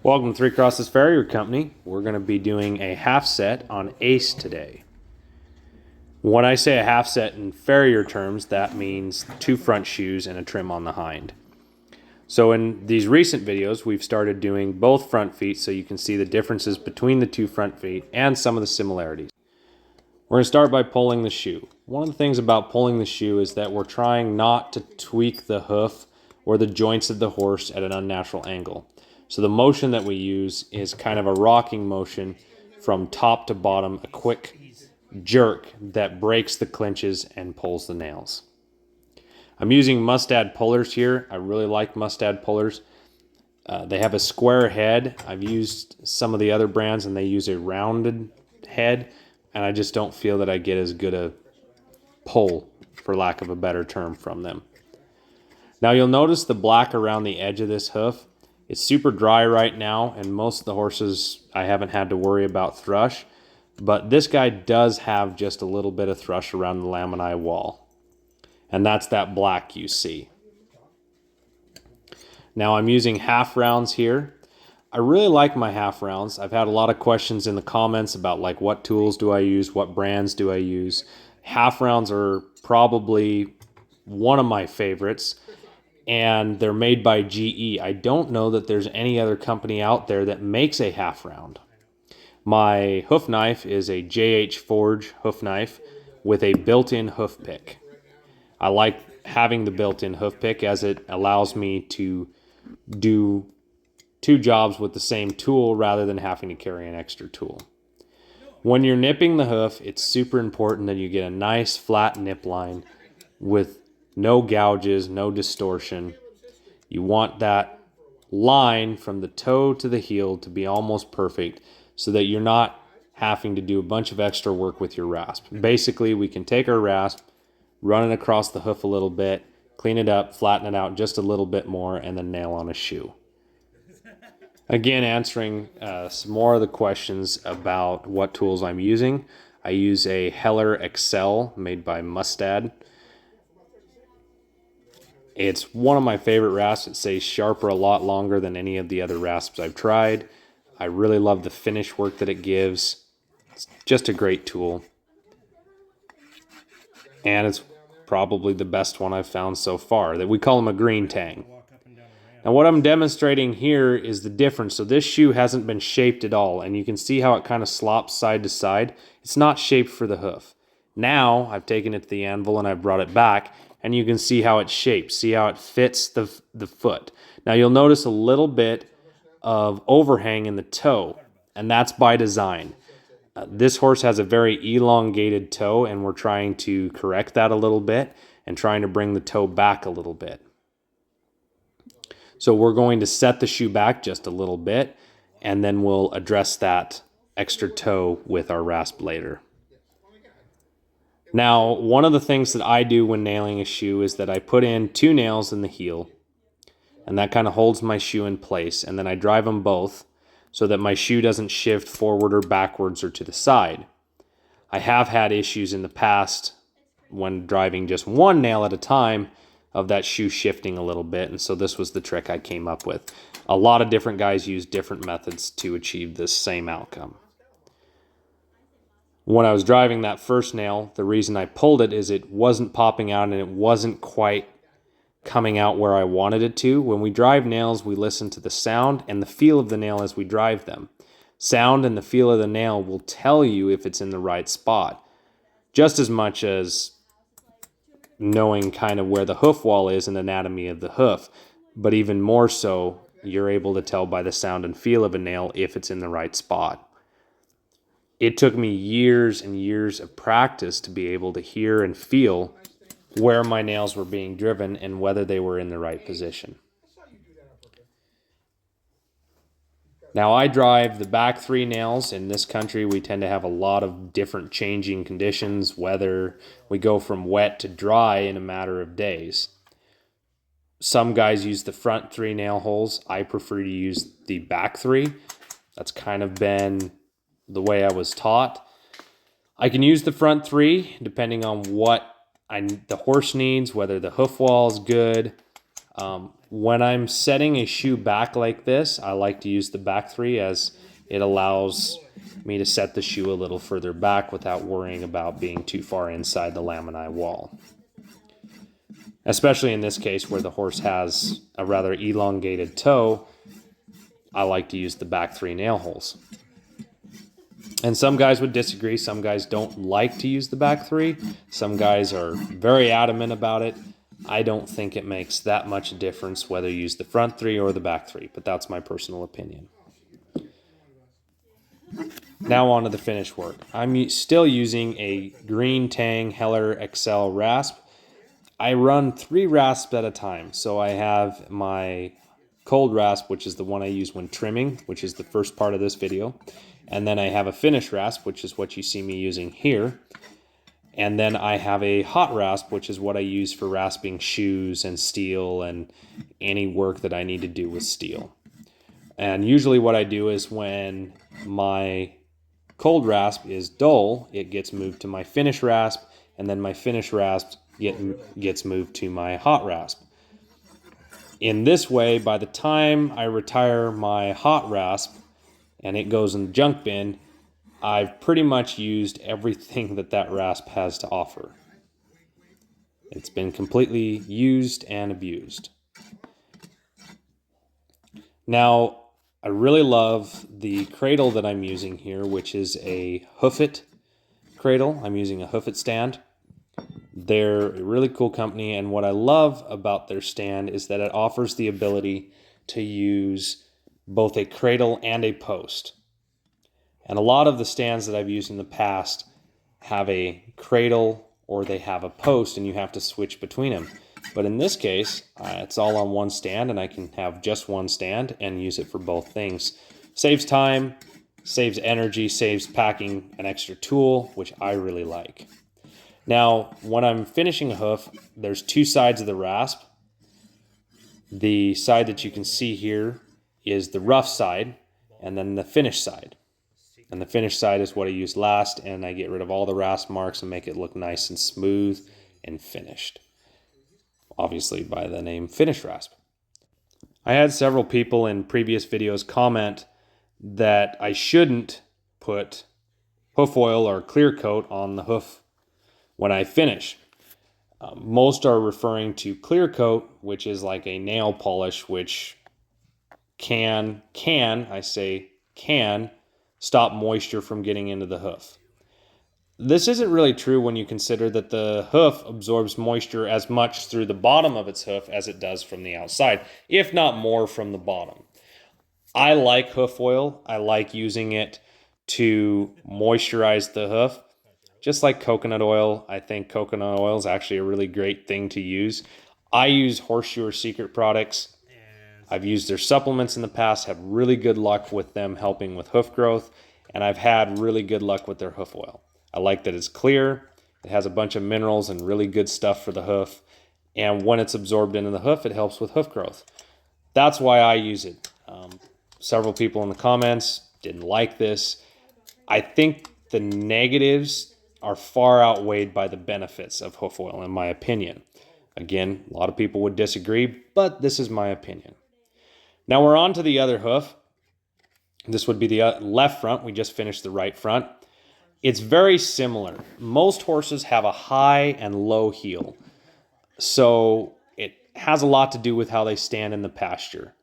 Welcome to Three Crosses Farrier Company. We're going to be doing a half set on Ace today. When I say a half set in Farrier terms, that means 2 front shoes and a trim on the hind. So in these recent videos, we've started doing both front feet so you can see the differences between the 2 front feet and some of the similarities. We're going to start by pulling the shoe. One of the things about pulling the shoe is that we're trying not to tweak the hoof or the joints of the horse at an unnatural angle. So the motion that we use is kind of a rocking motion from top to bottom, a quick jerk that breaks the clinches and pulls the nails. I'm using Mustad pullers here. I really like Mustad pullers. They have a square head. I've used some of the other brands and they use a rounded head, and I just don't feel that I get as good a pull, for lack of a better term, from them. Now you'll notice the black around the edge of this hoof. It's super dry right now, and most of the horses I haven't had to worry about thrush, but this guy does have just a little bit of thrush around the lamini wall, and that's that black you see. Now I'm using half rounds here. I really like my half rounds. I've had a lot of questions in the comments about like what tools do I use, what brands do I use. Half rounds are probably one of my favorites, and they're made by GE. I don't know that there's any other company out there that makes a half round. My hoof knife is a JH Forge hoof knife with a built-in hoof pick. I like having the built-in hoof pick as it allows me to do 2 jobs with the same tool rather than having to carry an extra tool. When you're nipping the hoof, it's super important that you get a nice flat nip line with no gouges, no distortion. You want that line from the toe to the heel to be almost perfect so that you're not having to do a bunch of extra work with your rasp. Basically, we can take our rasp, run it across the hoof a little bit, clean it up, flatten it out just a little bit more, and then nail on a shoe. Again, answering some more of the questions about what tools I'm using. I use a Heller Excel made by Mustad. It's one of my favorite rasps. It stays sharper a lot longer than any of the other rasps I've tried. I really love the finish work that it gives. It's just a great tool. And it's probably the best one I've found so far. That we call them a green tang. Now what I'm demonstrating here is the difference. So this shoe hasn't been shaped at all, and you can see how it kind of slops side to side. It's not shaped for the hoof. Now I've taken it to the anvil and I've brought it back, and you can see how it's shaped. See how it fits the foot. Now you'll notice a little bit of overhang in the toe, and that's by design. This horse has a very elongated toe, and we're trying to correct that a little bit and trying to bring the toe back a little bit. So we're going to set the shoe back just a little bit, and then we'll address that extra toe with our rasp later. Now, one of the things that I do when nailing a shoe is that I put in 2 nails in the heel, and that kind of holds my shoe in place, and then I drive them both so that my shoe doesn't shift forward or backwards or to the side. I have had issues in the past when driving just 1 nail at a time of that shoe shifting a little bit, and so this was the trick I came up with. A lot of different guys use different methods to achieve this same outcome. When I was driving that first nail, the reason I pulled it is it wasn't popping out and it wasn't quite coming out where I wanted it to. When we drive nails, we listen to the sound and the feel of the nail as we drive them. Sound and the feel of the nail will tell you if it's in the right spot, just as much as knowing kind of where the hoof wall is and anatomy of the hoof. But even more so, you're able to tell by the sound and feel of a nail if it's in the right spot. It took me years and years of practice to be able to hear and feel where my nails were being driven and whether they were in the right position. Now I drive the back 3 nails. In this country, we tend to have a lot of different changing conditions, weather. We go from wet to dry in a matter of days. Some guys use the front 3 nail holes. I prefer to use the back 3. That's kind of been the way I was taught. I can use the front 3 depending on what the horse needs, whether the hoof wall is good. When I'm setting a shoe back like this, I like to use the back three, as it allows me to set the shoe a little further back without worrying about being too far inside the lamini wall. Especially in this case where the horse has a rather elongated toe, I like to use the back three nail holes. And some guys would disagree. Some guys don't like to use the back three. Some guys are very adamant about it. I don't think it makes that much difference whether you use the front three or the back three, but that's my personal opinion. Now on to the finish work. I'm still using a Green Tang Heller XL rasp. I run 3 rasps at a time. So I have my cold rasp, which is the one I use when trimming, which is the first part of this video. And then I have a finish rasp, which is what you see me using here. And then I have a hot rasp, which is what I use for rasping shoes and steel and any work that I need to do with steel. And usually what I do is when my cold rasp is dull, it gets moved to my finish rasp, and then my finish rasp gets moved to my hot rasp. In this way, by the time I retire my hot rasp and it goes in the junk bin, I've pretty much used everything that rasp has to offer. It's been completely used and abused. Now, I really love the cradle that I'm using here, which is a Hoof cradle. I'm using a Hoof stand. They're a really cool company, and what I love about their stand is that it offers the ability to use both a cradle and a post. And a lot of the stands that I've used in the past have a cradle or they have a post, and you have to switch between them. But in this case, it's all on one stand, and I can have just one stand and use it for both things. Saves time, saves energy, saves packing an extra tool, which I really like. Now, when I'm finishing a hoof, there's 2 sides of the rasp. The side that you can see here is the rough side, and then the finished side. And the finished side is what I use last, and I get rid of all the rasp marks and make it look nice and smooth and finished. Obviously by the name Finish Rasp. I had several people in previous videos comment that I shouldn't put hoof oil or clear coat on the hoof when I finish. Most are referring to clear coat, which is like a nail polish, which can stop moisture from getting into the hoof. This isn't really true when you consider that the hoof absorbs moisture as much through the bottom of its hoof as it does from the outside, if not more from the bottom. I like hoof oil. I like using it to moisturize the hoof. Just like coconut oil, I think coconut oil is actually a really great thing to use. I use Horseshoe Secret products. I've used their supplements in the past, had really good luck with them helping with hoof growth, and I've had really good luck with their hoof oil. I like that it's clear, it has a bunch of minerals and really good stuff for the hoof, and when it's absorbed into the hoof, it helps with hoof growth. That's why I use it. Several people in the comments didn't like this. I think the negatives are far outweighed by the benefits of hoof oil, in my opinion. Again, a lot of people would disagree, but this is my opinion. Now we're on to the other hoof. This would be the left front. We just finished the right front. It's very similar. Most horses have a high and low heel. So it has a lot to do with how they stand in the pasture.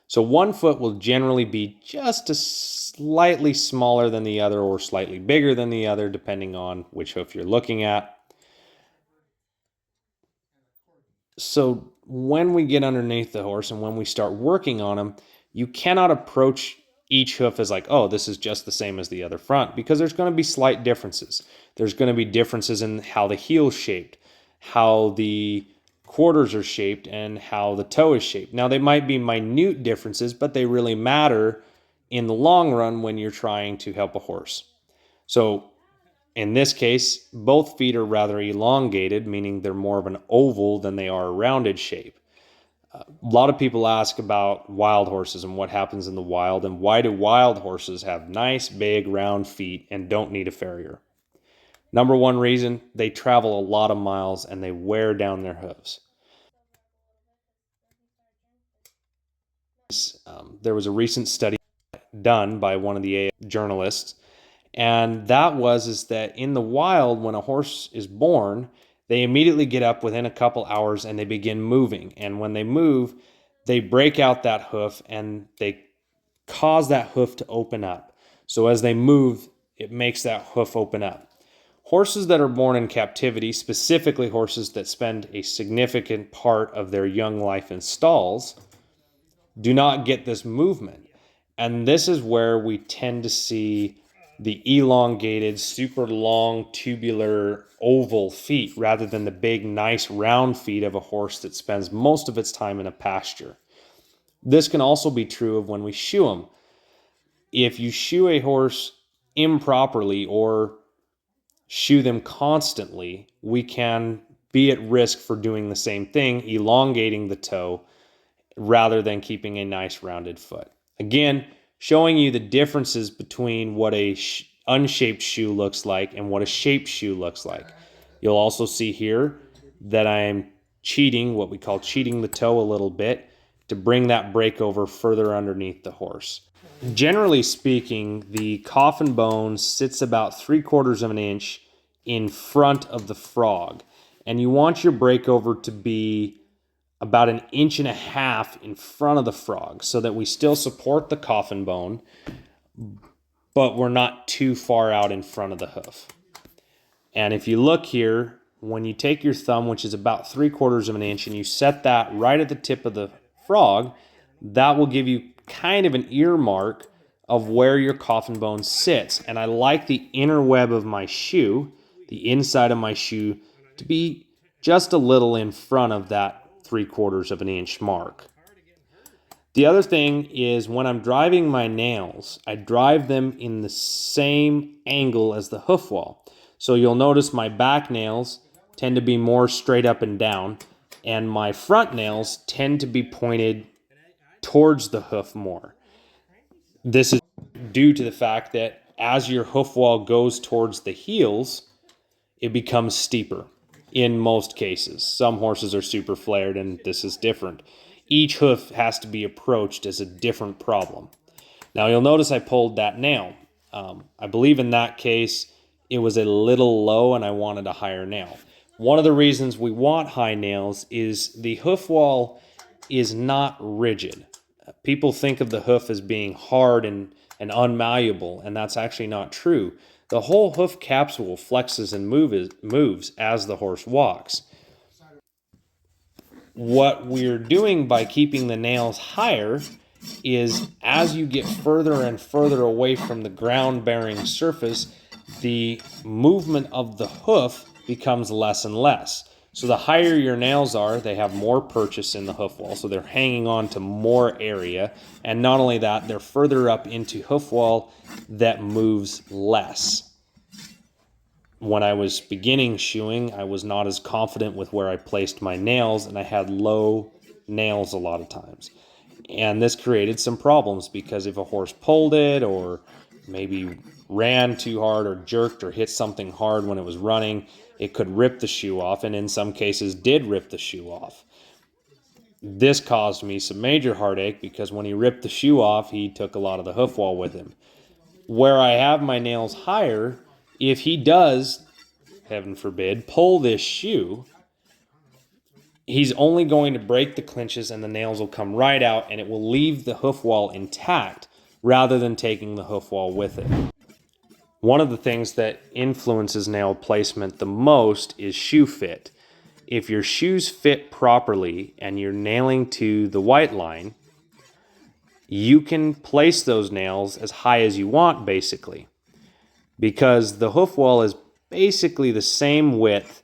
So one foot will generally be just a slightly smaller than the other or slightly bigger than the other, depending on which hoof you're looking at. So when we get underneath the horse and when we start working on him, you cannot approach each hoof as like, oh, this is just the same as the other front, because there's going to be slight differences. There's going to be differences in how the heel's shaped, how the quarters are shaped, and how the toe is shaped. Now, they might be minute differences, but they really matter in the long run when you're trying to help a horse. So in this case, both feet are rather elongated, meaning they're more of an oval than they are a rounded shape. A lot of people ask about wild horses and what happens in the wild, and why do wild horses have nice, big, round feet and don't need a farrier? Number one reason, they travel a lot of miles and they wear down their hooves. There was a recent study done by one of the AI journalists, and that is that in the wild, when a horse is born, they immediately get up within a couple hours and they begin moving. And when they move, they break out that hoof and they cause that hoof to open up. So as they move, it makes that hoof open up. Horses that are born in captivity, specifically horses that spend a significant part of their young life in stalls, do not get this movement. And this is where we tend to see the elongated, super long, tubular, oval feet rather than the big, nice, round feet of a horse that spends most of its time in a pasture. This can also be true of when we shoe them. If you shoe a horse improperly or shoe them constantly, we can be at risk for doing the same thing, elongating the toe rather than keeping a nice rounded foot. Again, showing you the differences between what a unshaped shoe looks like and what a shaped shoe looks like. You'll also see here that I'm cheating, what we call cheating the toe a little bit, to bring that breakover further underneath the horse. Generally speaking, the coffin bone sits about 3/4 of an inch in front of the frog, and you want your breakover to be about 1.5 inches in front of the frog so that we still support the coffin bone, but we're not too far out in front of the hoof. And if you look here, when you take your thumb, which is about 3/4 of an inch, and you set that right at the tip of the frog, that will give you kind of an earmark of where your coffin bone sits. And I like the inner web of my shoe, the inside of my shoe, to be just a little in front of that 3/4 of an inch mark. The other thing is when I'm driving my nails, I drive them in the same angle as the hoof wall. So you'll notice my back nails tend to be more straight up and down, and my front nails tend to be pointed towards the hoof more. This is due to the fact that as your hoof wall goes towards the heels, it becomes steeper. In most cases, some horses are super flared, and this is different. Each hoof has to be approached as a different problem. Now you'll notice I pulled that nail. I believe in that case it was a little low and I wanted a higher nail. One of the reasons we want high nails is the hoof wall is not rigid. People think of the hoof as being hard and unmalleable, and that's actually not true. The whole hoof capsule flexes and moves as the horse walks. What we're doing by keeping the nails higher is as you get further and further away from the ground-bearing surface, the movement of the hoof becomes less and less. So the higher your nails are, they have more purchase in the hoof wall, so they're hanging on to more area. And not only that, they're further up into hoof wall that moves less. When I was beginning shoeing, I was not as confident with where I placed my nails, and I had low nails a lot of times. And this created some problems because if a horse pulled it or maybe ran too hard or jerked or hit something hard when it was running, it could rip the shoe off, and in some cases did rip the shoe off. This caused me some major heartache because when he ripped the shoe off, he took a lot of the hoof wall with him. Where I have my nails higher, if he does, heaven forbid, pull this shoe, he's only going to break the clinches and the nails will come right out and it will leave the hoof wall intact rather than taking the hoof wall with it. One of the things that influences nail placement the most is shoe fit. If your shoes fit properly and you're nailing to the white line, you can place those nails as high as you want, basically, because the hoof wall is basically the same width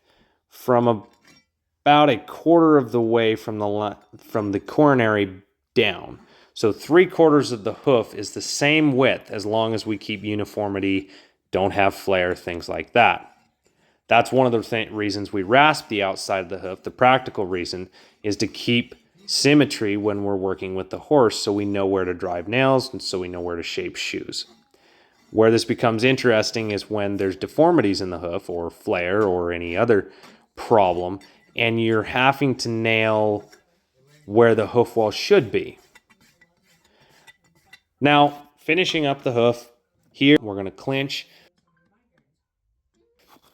from about 1/4 of the way from the coronary down. So 3/4 of the hoof is the same width as long as we keep uniformity, don't have flare, things like that. That's one of the reasons we rasp the outside of the hoof. The practical reason is to keep symmetry when we're working with the horse so we know where to drive nails and so we know where to shape shoes. Where this becomes interesting is when there's deformities in the hoof or flare or any other problem and you're having to nail where the hoof wall should be. Now, finishing up the hoof, here we're going to clinch.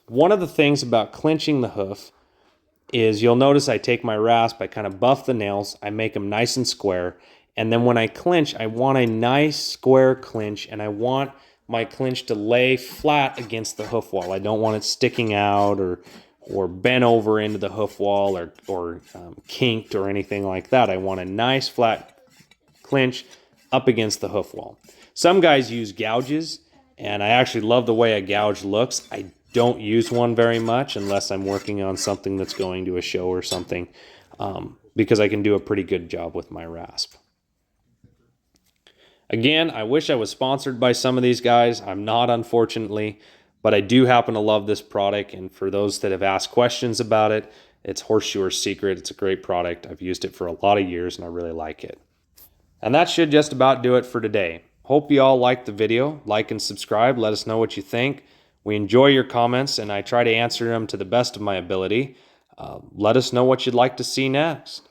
One of the things about clinching the hoof is you'll notice I take my rasp, I kind of buff the nails, I make them nice and square, and then when I clinch, I want a nice square clinch, and I want my clinch to lay flat against the hoof wall. I don't want it sticking out or bent over into the hoof wall or kinked or anything like that. I want a nice flat clinch up against the hoof wall. Some guys use gouges, and I actually love the way a gouge looks. I don't use one very much unless I'm working on something that's going to a show or something, because I can do a pretty good job with my rasp. Again, I wish I was sponsored by some of these guys. I'm not, unfortunately, but I do happen to love this product, and for those that have asked questions about it, it's Horseshoer's Secret. It's a great product. I've used it for a lot of years, and I really like it. And that should just about do it for today. Hope you all liked the video. Like and subscribe. Let us know what you think. We enjoy your comments, and I try to answer them to the best of my ability. Let us know what you'd like to see next.